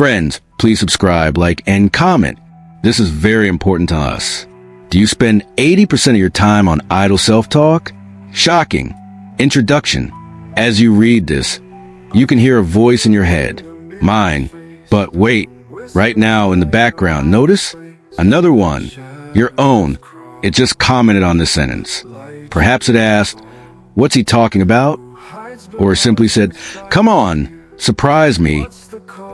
Friends, please subscribe, like, and comment. This is very important to us. Do you spend 80% of your time on idle self-talk? Shocking. Introduction. As you read this, you can hear a voice in your head. Mine. But wait, right now in the background, notice? Another one. Your own. It just commented on this sentence. Perhaps it asked, "What's he talking about?" Or simply said, "Come on, surprise me."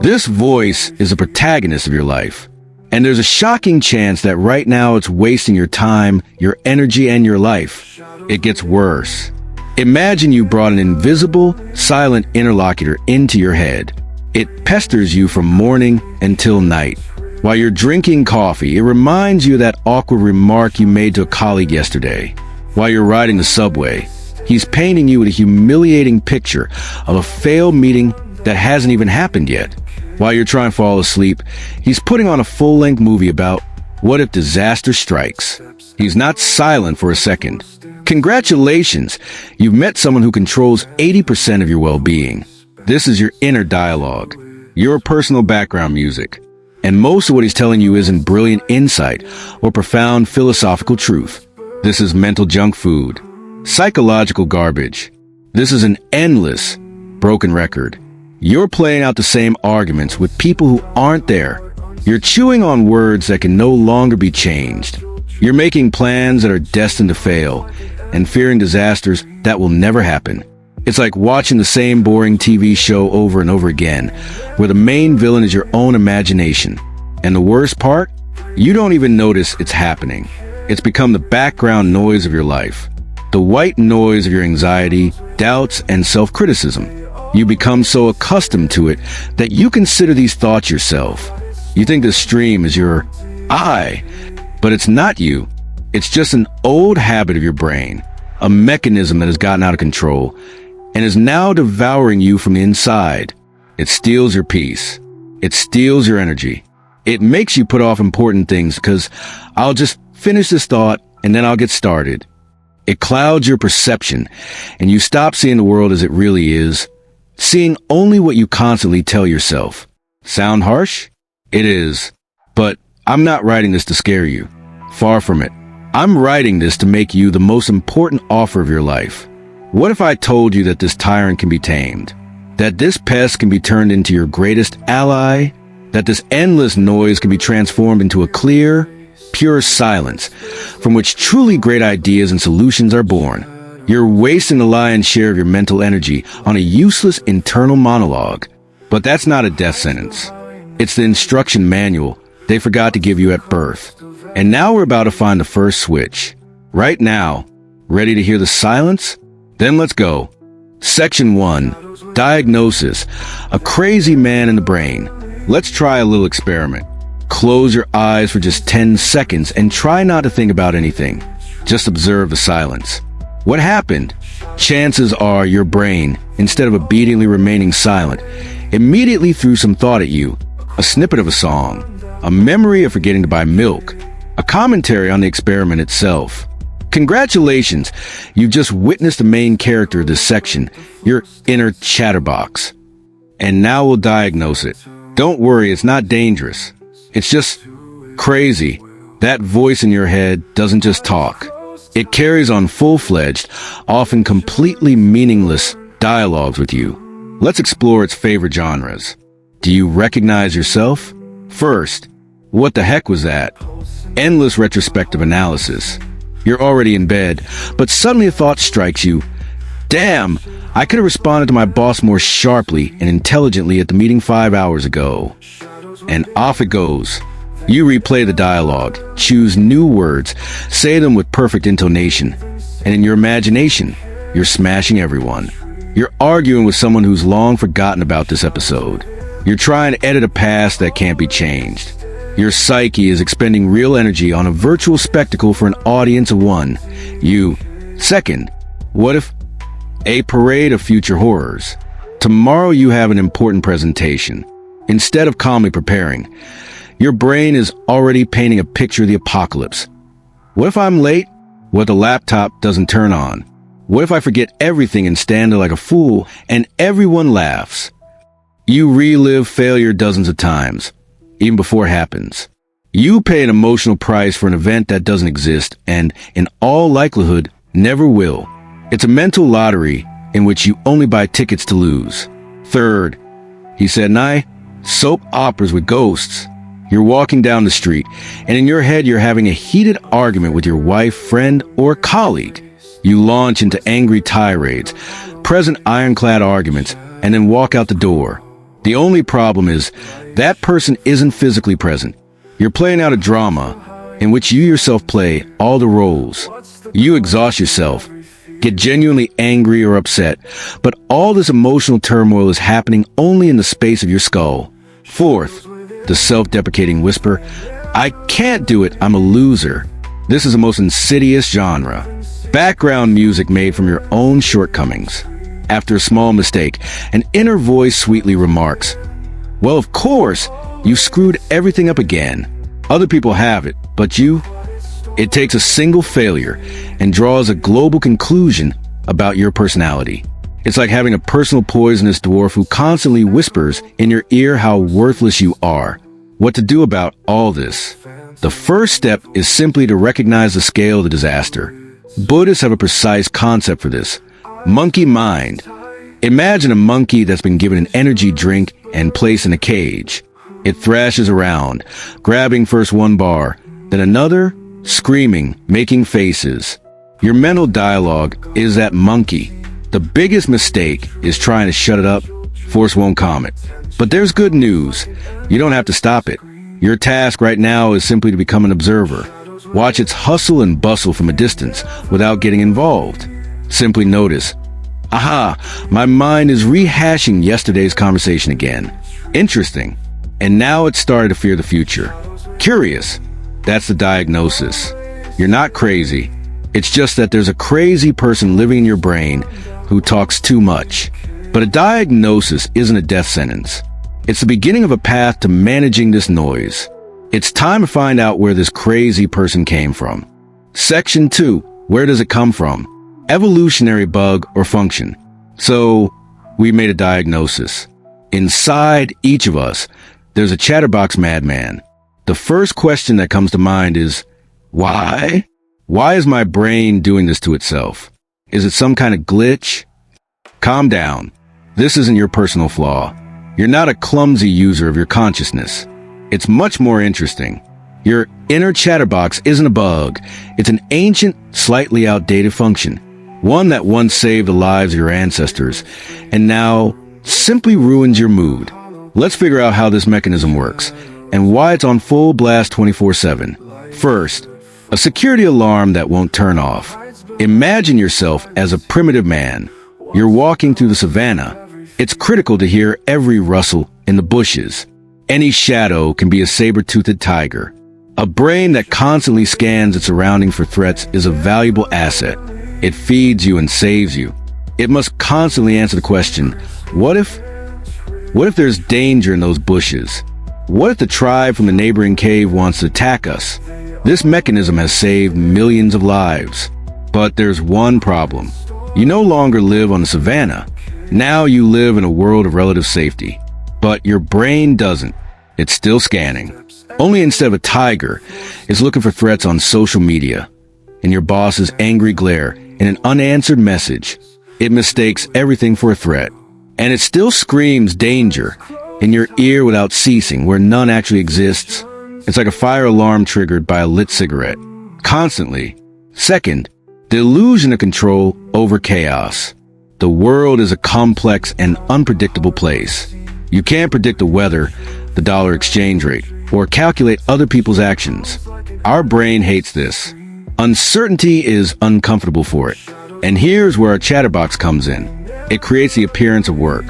This voice is a protagonist of your life. And there's a shocking chance that right now it's wasting your time, your energy, and your life. It gets worse. Imagine you brought an invisible, silent interlocutor into your head. It pesters you from morning until night. While you're drinking coffee, it reminds you of that awkward remark you made to a colleague yesterday. While you're riding the subway, he's painting you with a humiliating picture of a failed meeting that hasn't even happened yet. While you're trying to fall asleep, he's putting on a full-length movie about what if disaster strikes. He's not silent for a second. Congratulations, you've met someone who controls 80% of your well-being. This is your inner dialogue, your personal background music. And most of what he's telling you isn't brilliant insight or profound philosophical truth. This is mental junk food, psychological garbage. This is an endless, broken record. You're playing out the same arguments with people who aren't there. You're chewing on words that can no longer be changed. You're making plans that are destined to fail and fearing disasters that will never happen. It's like watching the same boring TV show over and over again, where the main villain is your own imagination. And the worst part? You don't even notice it's happening. It's become the background noise of your life. The white noise of your anxiety, doubts, and self-criticism. You become so accustomed to it that you consider these thoughts yourself. You think the stream is your I, but it's not you. It's just an old habit of your brain, a mechanism that has gotten out of control and is now devouring you from the inside. It steals your peace. It steals your energy. It makes you put off important things because I'll just finish this thought and then I'll get started. It clouds your perception and you stop seeing the world as it really is, seeing only what you constantly tell yourself. Sound harsh? It is. But I'm not writing this to scare you. Far from it. I'm writing this to make you the most important offer of your life. What if I told you that this tyrant can be tamed? That this pest can be turned into your greatest ally? That this endless noise can be transformed into a clear, pure silence from which truly great ideas and solutions are born? You're wasting the lion's share of your mental energy on a useless internal monologue. But that's not a death sentence. It's the instruction manual they forgot to give you at birth. And now we're about to find the first switch. Right now. Ready to hear the silence? Then let's go. Section 1. Diagnosis. A crazy man in the brain. Let's try a little experiment. Close your eyes for just 10 seconds and try not to think about anything. Just observe the silence. What happened? Chances are your brain, instead of obediently remaining silent, immediately threw some thought at you. A snippet of a song, a memory of forgetting to buy milk, a commentary on the experiment itself. Congratulations, you've just witnessed the main character of this section, your inner chatterbox. And now we'll diagnose it. Don't worry, it's not dangerous. It's just crazy. That voice in your head doesn't just talk. It carries on full-fledged, often completely meaningless dialogues with you. Let's explore its favorite genres. Do you recognize yourself? First, what the heck was that? Endless retrospective analysis. You're already in bed, but suddenly a thought strikes you. Damn, I could have responded to my boss more sharply and intelligently at the meeting 5 hours ago. And off it goes. You replay the dialogue, choose new words, say them with perfect intonation, and in your imagination, you're smashing everyone. You're arguing with someone who's long forgotten about this episode. You're trying to edit a past that can't be changed. Your psyche is expending real energy on a virtual spectacle for an audience of one. Second, what if a parade of future horrors? Tomorrow you have an important presentation. Instead of calmly preparing, your brain is already painting a picture of the apocalypse. What if I'm late? What if the laptop doesn't turn on? What if I forget everything and stand there like a fool and everyone laughs? You relive failure dozens of times, even before it happens. You pay an emotional price for an event that doesn't exist and, in all likelihood, never will. It's a mental lottery in which you only buy tickets to lose. Third, he said, soap operas with ghosts. You're walking down the street, and in your head you're having a heated argument with your wife, friend, or colleague. You launch into angry tirades, present ironclad arguments, and then walk out the door. The only problem is that person isn't physically present. You're playing out a drama in which you yourself play all the roles. You exhaust yourself, get genuinely angry or upset, but all this emotional turmoil is happening only in the space of your skull. Fourth, the self-deprecating whisper, I can't do it, I'm a loser. This is the most insidious genre. Background music made from your own shortcomings. After a small mistake, an inner voice sweetly remarks, well, of course, you screwed everything up again. Other people have it, but you? It takes a single failure and draws a global conclusion about your personality. It's like having a personal poisonous dwarf who constantly whispers in your ear how worthless you are. What to do about all this? The first step is simply to recognize the scale of the disaster. Buddhists have a precise concept for this. Monkey mind. Imagine a monkey that's been given an energy drink and placed in a cage. It thrashes around, grabbing first one bar, then another, screaming, making faces. Your mental dialogue is that monkey. The biggest mistake is trying to shut it up. Force won't calm it. But there's good news. You don't have to stop it. Your task right now is simply to become an observer. Watch its hustle and bustle from a distance without getting involved. Simply notice, aha, my mind is rehashing yesterday's conversation again. Interesting. And now it's started to fear the future. Curious. That's the diagnosis. You're not crazy. It's just that there's a crazy person living in your brain who talks too much. But a diagnosis isn't a death sentence. It's the beginning of a path to managing this noise. It's time to find out where this crazy person came from. Section 2. Where does it come from? Evolutionary bug or function. So, we made a diagnosis. Inside each of us, there's a Chatterbox madman. The first question that comes to mind is, why? Why is my brain doing this to itself? Is it some kind of glitch? Calm down. This isn't your personal flaw. You're not a clumsy user of your consciousness. It's much more interesting. Your inner Chatterbox isn't a bug. It's an ancient, slightly outdated function. One that once saved the lives of your ancestors, and now simply ruins your mood. Let's figure out how this mechanism works, and why it's on full blast 24/7. First, a security alarm that won't turn off. Imagine yourself as a primitive man. You're walking through the savannah. It's critical to hear every rustle in the bushes. Any shadow can be a saber-toothed tiger. A brain that constantly scans its surroundings for threats is a valuable asset. It feeds you and saves you. It must constantly answer the question, what if there's danger in those bushes? What if the tribe from the neighboring cave wants to attack us? This mechanism has saved millions of lives. But there's one problem. You no longer live on the savannah. Now you live in a world of relative safety. But your brain doesn't. It's still scanning. Only instead of a tiger, it's looking for threats on social media. In your boss's angry glare, in an unanswered message. It mistakes everything for a threat. And it still screams danger in your ear without ceasing, where none actually exists. It's like a fire alarm triggered by a lit cigarette. Constantly. Second, the illusion of control over chaos. The world is a complex and unpredictable place. You can't predict the weather, the dollar exchange rate, or calculate other people's actions. Our brain hates this. Uncertainty is uncomfortable for it. And here's where our Chatterbox comes in. It creates the appearance of work.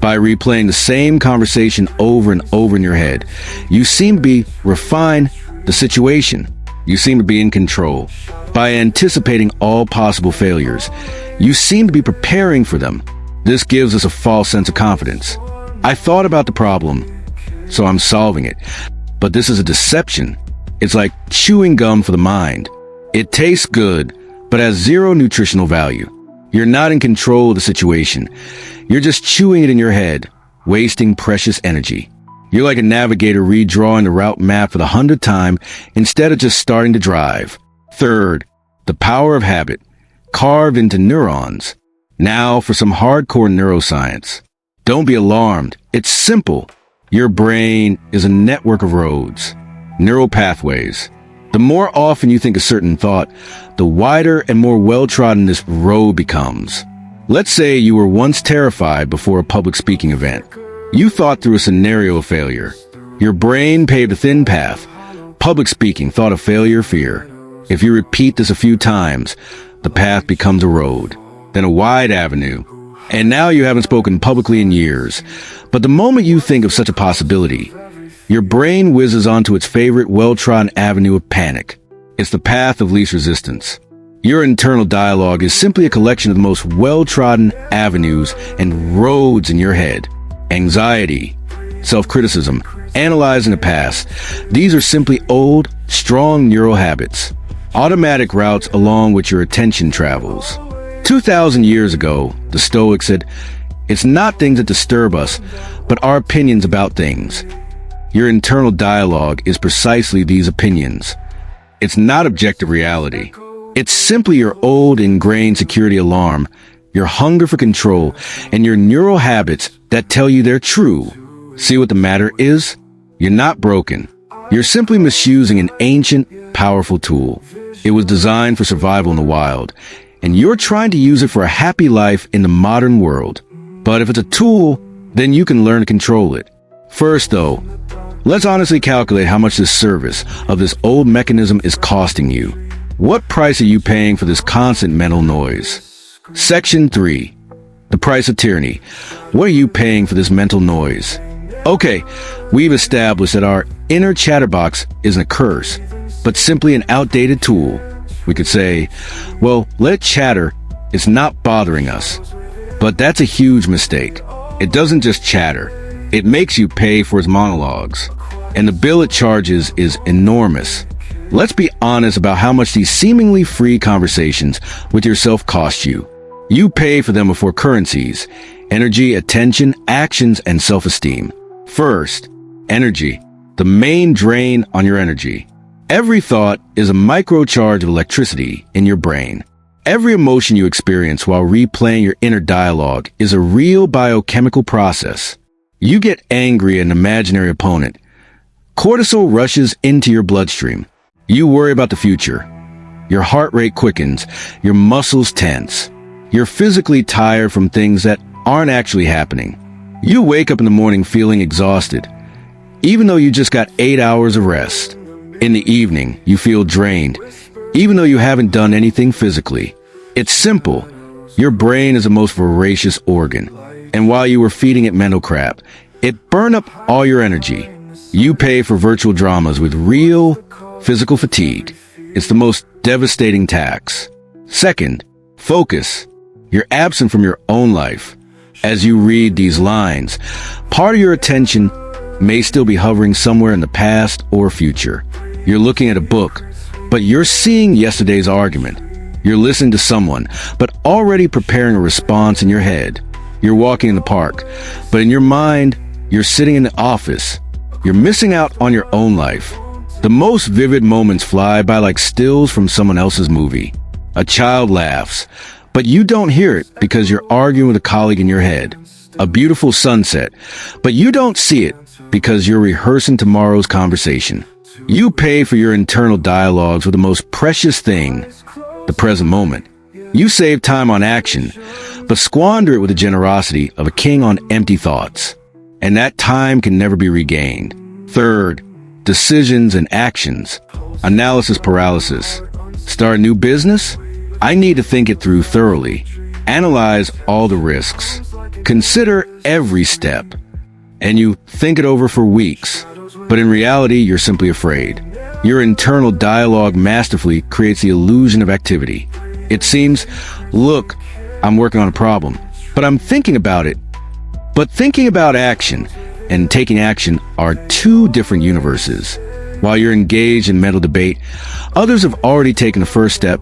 By replaying the same conversation over and over in your head, you seem to be refine the situation. You seem to be in control. By anticipating all possible failures, you seem to be preparing for them. This gives us a false sense of confidence. I thought about the problem, so I'm solving it. But this is a deception. It's like chewing gum for the mind. It tastes good, but has zero nutritional value. You're not in control of the situation. You're just chewing it in your head, wasting precious energy. You're like a navigator redrawing the route map for the 100th time instead of just starting to drive. Third, the power of habit, carved into neurons. Now for some hardcore neuroscience. Don't be alarmed. It's simple. Your brain is a network of roads, neural pathways. The more often you think a certain thought, the wider and more well-trodden this road becomes. Let's say you were once terrified before a public speaking event. You thought through a scenario of failure. Your brain paved a thin path. Public speaking, thought of failure, fear. If you repeat this a few times, the path becomes a road, then a wide avenue. And now you haven't spoken publicly in years. But the moment you think of such a possibility, your brain whizzes onto its favorite well-trodden avenue of panic. It's the path of least resistance. Your internal dialogue is simply a collection of the most well-trodden avenues and roads in your head. Anxiety, self-criticism, analyzing the past. These are simply old, strong neural habits, automatic routes along which your attention travels. 2,000 years ago, the Stoics said, "It's not things that disturb us, but our opinions about things." Your internal dialogue is precisely these opinions. It's not objective reality. It's simply your old ingrained security alarm, your hunger for control, and your neural habits that tell you they're true. See what the matter is? You're not broken. You're simply misusing an ancient, powerful tool. It was designed for survival in the wild, and you're trying to use it for a happy life in the modern world. But if it's a tool, then you can learn to control it. First, though, let's honestly calculate how much this service of this old mechanism is costing you. What price are you paying for this constant mental noise? Section 3. The price of tyranny. What are you paying for this mental noise? Okay, we've established that our inner chatterbox isn't a curse, but simply an outdated tool. We could say, well, let it chatter. It's not bothering us. But that's a huge mistake. It doesn't just chatter. It makes you pay for its monologues. And the bill it charges is enormous. Let's be honest about how much these seemingly free conversations with yourself cost you. You pay for them before currencies: energy, attention, actions, and self-esteem. First, energy, the main drain on your energy. Every thought is a microcharge of electricity in your brain. Every emotion you experience while replaying your inner dialogue is a real biochemical process. You get angry at an imaginary opponent. Cortisol rushes into your bloodstream. You worry about the future. Your heart rate quickens. Your muscles tense. You're physically tired from things that aren't actually happening. You wake up in the morning feeling exhausted, even though you just got 8 hours of rest. In the evening, you feel drained, even though you haven't done anything physically. It's simple. Your brain is the most voracious organ, and while you were feeding it mental crap, it burned up all your energy. You pay for virtual dramas with real physical fatigue. It's the most devastating tax. Second, focus. You're absent from your own life. As you read these lines, part of your attention may still be hovering somewhere in the past or future. You're looking at a book, but you're seeing yesterday's argument. You're listening to someone, but already preparing a response in your head. You're walking in the park, but in your mind, you're sitting in the office. You're missing out on your own life. The most vivid moments fly by like stills from someone else's movie. A child laughs, but you don't hear it because you're arguing with a colleague in your head. A beautiful sunset, but you don't see it because you're rehearsing tomorrow's conversation. You pay for your internal dialogues with the most precious thing, the present moment. You save time on action, but squander it with the generosity of a king on empty thoughts. And that time can never be regained. Third, decisions and actions. Analysis paralysis. Start a new business? I need to think it through thoroughly. Analyze all the risks. Consider every step. And you think it over for weeks. But in reality, you're simply afraid. Your internal dialogue masterfully creates the illusion of activity. It seems, look, I'm working on a problem, but I'm thinking about it. But thinking about action and taking action are two different universes. While you're engaged in mental debate, others have already taken the first step,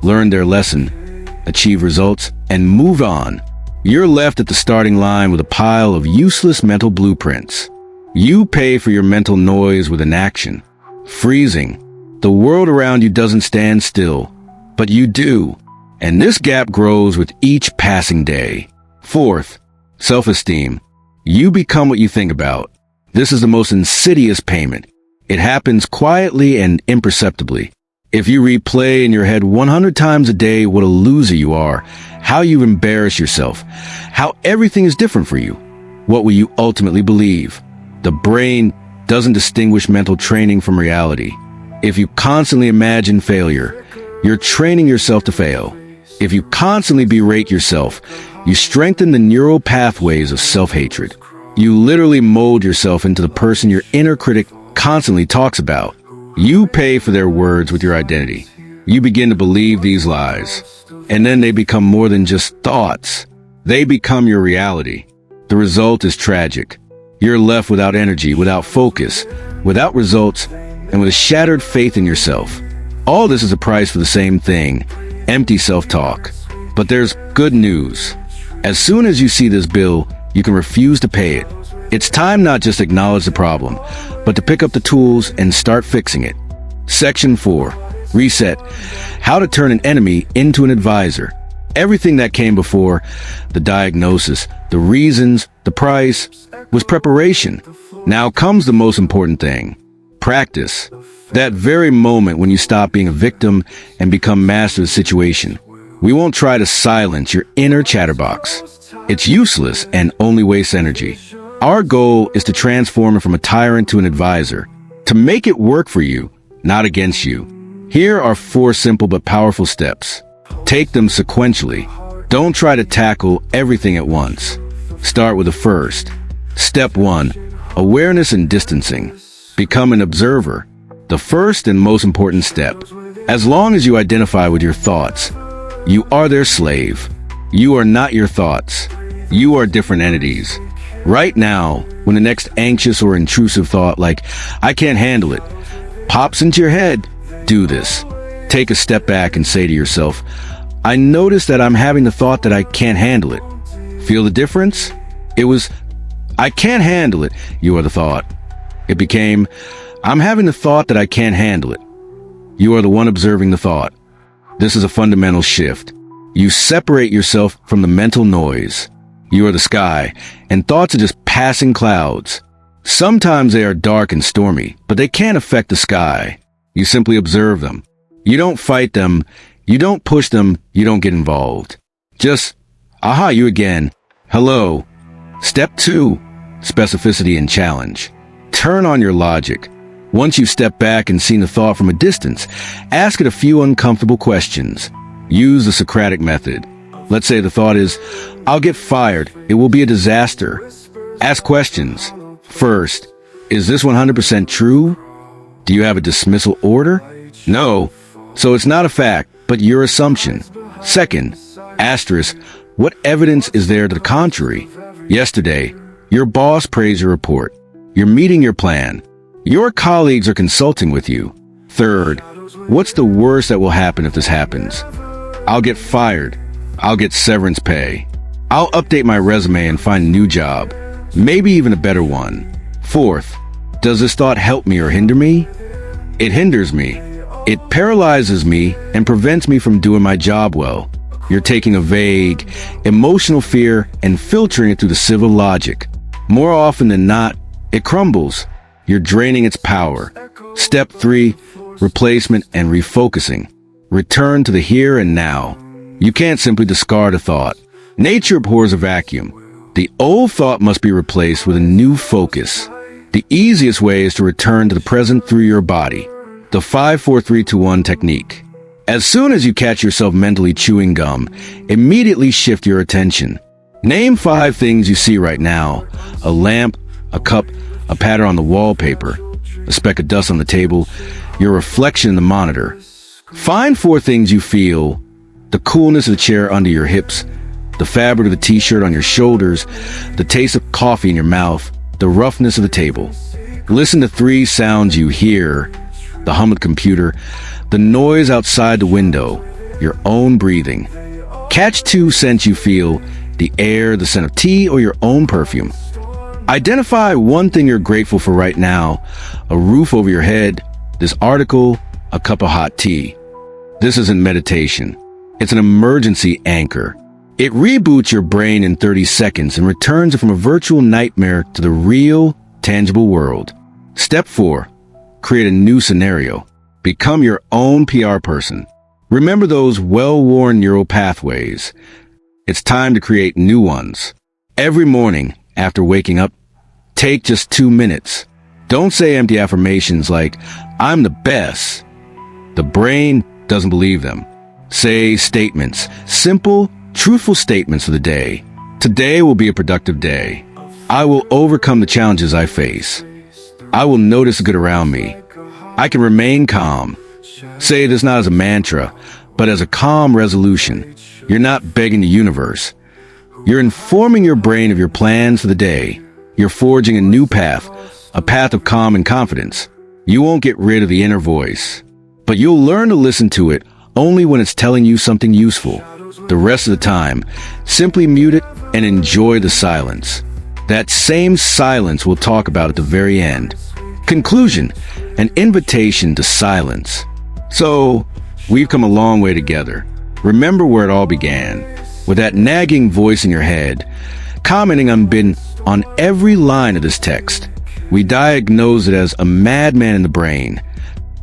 learned their lesson, achieved results, and moved on. You're left at the starting line with a pile of useless mental blueprints. You pay for your mental noise with inaction. Freezing. The world around you doesn't stand still, but you do. And this gap grows with each passing day. Fourth, self-esteem. You become what you think about. This is the most insidious payment. It happens quietly and imperceptibly. If you replay in your head 100 times a day what a loser you are, how you embarrass yourself, how everything is different for you, what will you ultimately believe? The brain doesn't distinguish mental training from reality. If you constantly imagine failure, you're training yourself to fail. If you constantly berate yourself, you strengthen the neural pathways of self-hatred. You literally mold yourself into the person your inner critic constantly talks about. You pay for their words with your identity. You begin to believe these lies, and then they become more than just thoughts. They become your reality. The result is tragic. You're left without energy, without focus, without results, and with a shattered faith in yourself. All this is a price for the same thing, empty self-talk. But there's good news. As soon as you see this bill, you can refuse to pay it. It's time not just to acknowledge the problem, but to pick up the tools and start fixing it. Section 4. Reset. How to turn an enemy into an advisor. Everything that came before, the diagnosis, the reasons, the price, was preparation. Now comes the most important thing. Practice. That very moment when you stop being a victim and become master of the situation. We won't try to silence your inner chatterbox. It's useless and only wastes energy. Our goal is to transform it from a tyrant to an advisor, to make it work for you, not against you. Here are 4 simple but powerful steps. Take them sequentially. Don't try to tackle everything at once. Start with the first. Step 1. Awareness and distancing. Become an observer. The first and most important step. As long as you identify with your thoughts, you are their slave. You are not your thoughts. You are different entities. Right now, when the next anxious or intrusive thought like, I can't handle it, pops into your head, do this. Take a step back and say to yourself, I notice that I'm having the thought that I can't handle it. Feel the difference? It was, I can't handle it, you are the thought. It became, I'm having the thought that I can't handle it. You are the one observing the thought. This is a fundamental shift. You separate yourself from the mental noise. You are the sky, and thoughts are just passing clouds. Sometimes they are dark and stormy, but they can't affect the sky. You simply observe them. You don't fight them. You don't push them. You don't get involved. Just, aha, you again. Hello. Step 2, specificity and challenge. Turn on your logic. Once you've stepped back and seen the thought from a distance, ask it a few uncomfortable questions. Use the Socratic method. Let's say the thought is, I'll get fired. It will be a disaster. Ask questions. First, is this 100% true? Do you have a dismissal order? No. So it's not a fact, but your assumption. Second, asterisk, what evidence is there to the contrary? Yesterday, your boss praised your report. You're meeting your plan. Your colleagues are consulting with you. Third, what's the worst that will happen if this happens? I'll get fired. I'll get severance pay. I'll update my resume and find a new job, maybe even a better one. Fourth, does this thought help me or hinder me? It hinders me. It paralyzes me and prevents me from doing my job well. You're taking a vague, emotional fear and filtering it through the civil logic. More often than not, it crumbles. You're draining its power. Step 3, replacement and refocusing. Return to the here and now. You can't simply discard a thought. Nature abhors a vacuum. The old thought must be replaced with a new focus. The easiest way is to return to the present through your body. The 5-4-3-2-1 technique. As soon as you catch yourself mentally chewing gum, immediately shift your attention. Name 5 things you see right now. A lamp, a cup, a pattern on the wallpaper, a speck of dust on the table, your reflection in the monitor. Find 4 things you feel. The coolness of the chair under your hips, the fabric of the t-shirt on your shoulders, the taste of coffee in your mouth, the roughness of the table. Listen to 3 sounds you hear: the hum of the computer, the noise outside the window, your own breathing. Catch 2 scents you feel: the air, the scent of tea, or your own perfume. Identify one thing you're grateful for right now: a roof over your head, this article, a cup of hot tea. This isn't meditation. It's an emergency anchor. It reboots your brain in 30 seconds and returns it from a virtual nightmare to the real, tangible world. Step 4. Create a new scenario. Become your own PR person. Remember those well-worn neural pathways. It's time to create new ones. Every morning, after waking up, take just 2 minutes. Don't say empty affirmations like, "I'm the best." The brain doesn't believe them. Say statements, simple, truthful statements for the day. Today will be a productive day. I will overcome the challenges I face. I will notice the good around me. I can remain calm. Say this not as a mantra, but as a calm resolution. You're not begging the universe. You're informing your brain of your plans for the day. You're forging a new path, a path of calm and confidence. You won't get rid of the inner voice, but you'll learn to listen to it only when it's telling you something useful. The rest of the time, simply mute it and enjoy the silence. That same silence we'll talk about at the very end. Conclusion, an invitation to silence. So, we've come a long way together. Remember where it all began, with that nagging voice in your head, commenting unbidden on every line of this text. We diagnosed it as a madman in the brain.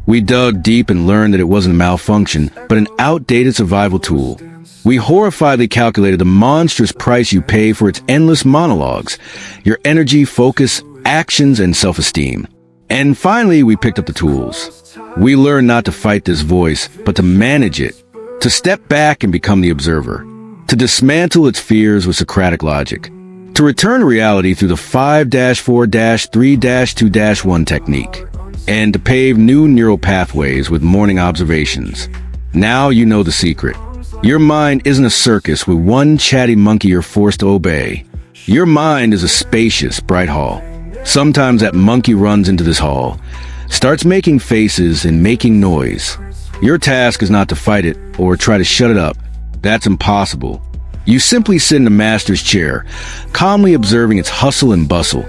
We dug deep and learned that it wasn't a malfunction, but an outdated survival tool. We horrifiedly calculated the monstrous price you pay for its endless monologues, your energy, focus, actions, and self-esteem. And finally, we picked up the tools. We learned not to fight this voice, but to manage it, to step back and become the observer, to dismantle its fears with Socratic logic, to return to reality through the 5-4-3-2-1 technique, and to pave new neural pathways with morning observations. Now you know the secret. Your mind isn't a circus with one chatty monkey you're forced to obey. Your mind is a spacious, bright hall. Sometimes that monkey runs into this hall, starts making faces and making noise. Your task is not to fight it or try to shut it up. That's impossible. You simply sit in the master's chair, calmly observing its hustle and bustle,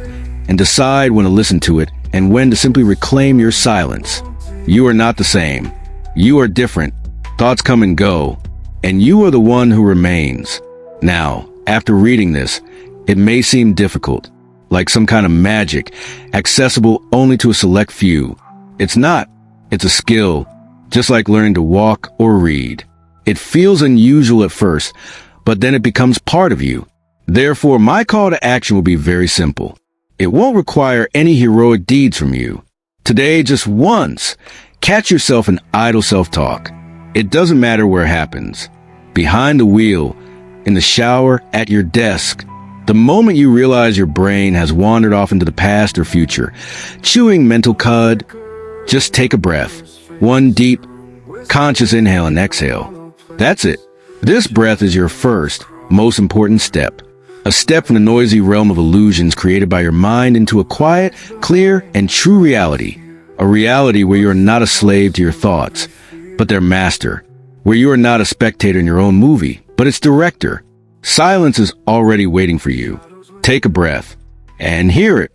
and decide when to listen to it and when to simply reclaim your silence. You are not the same. You are different. Thoughts come and go, and you are the one who remains. Now, after reading this, it may seem difficult, like some kind of magic, accessible only to a select few. It's not. It's a skill, just like learning to walk or read. It feels unusual at first, but then it becomes part of you. Therefore, my call to action will be very simple. It won't require any heroic deeds from you. Today, just once, catch yourself in idle self-talk. It doesn't matter where it happens. Behind the wheel, in the shower, at your desk. The moment you realize your brain has wandered off into the past or future, chewing mental cud, just take a breath. One deep, conscious inhale and exhale. That's it. This breath is your first, most important step. A step from the noisy realm of illusions created by your mind into a quiet, clear, and true reality. A reality where you are not a slave to your thoughts, but their master. Where you are not a spectator in your own movie, but its director. Silence is already waiting for you. Take a breath and hear it.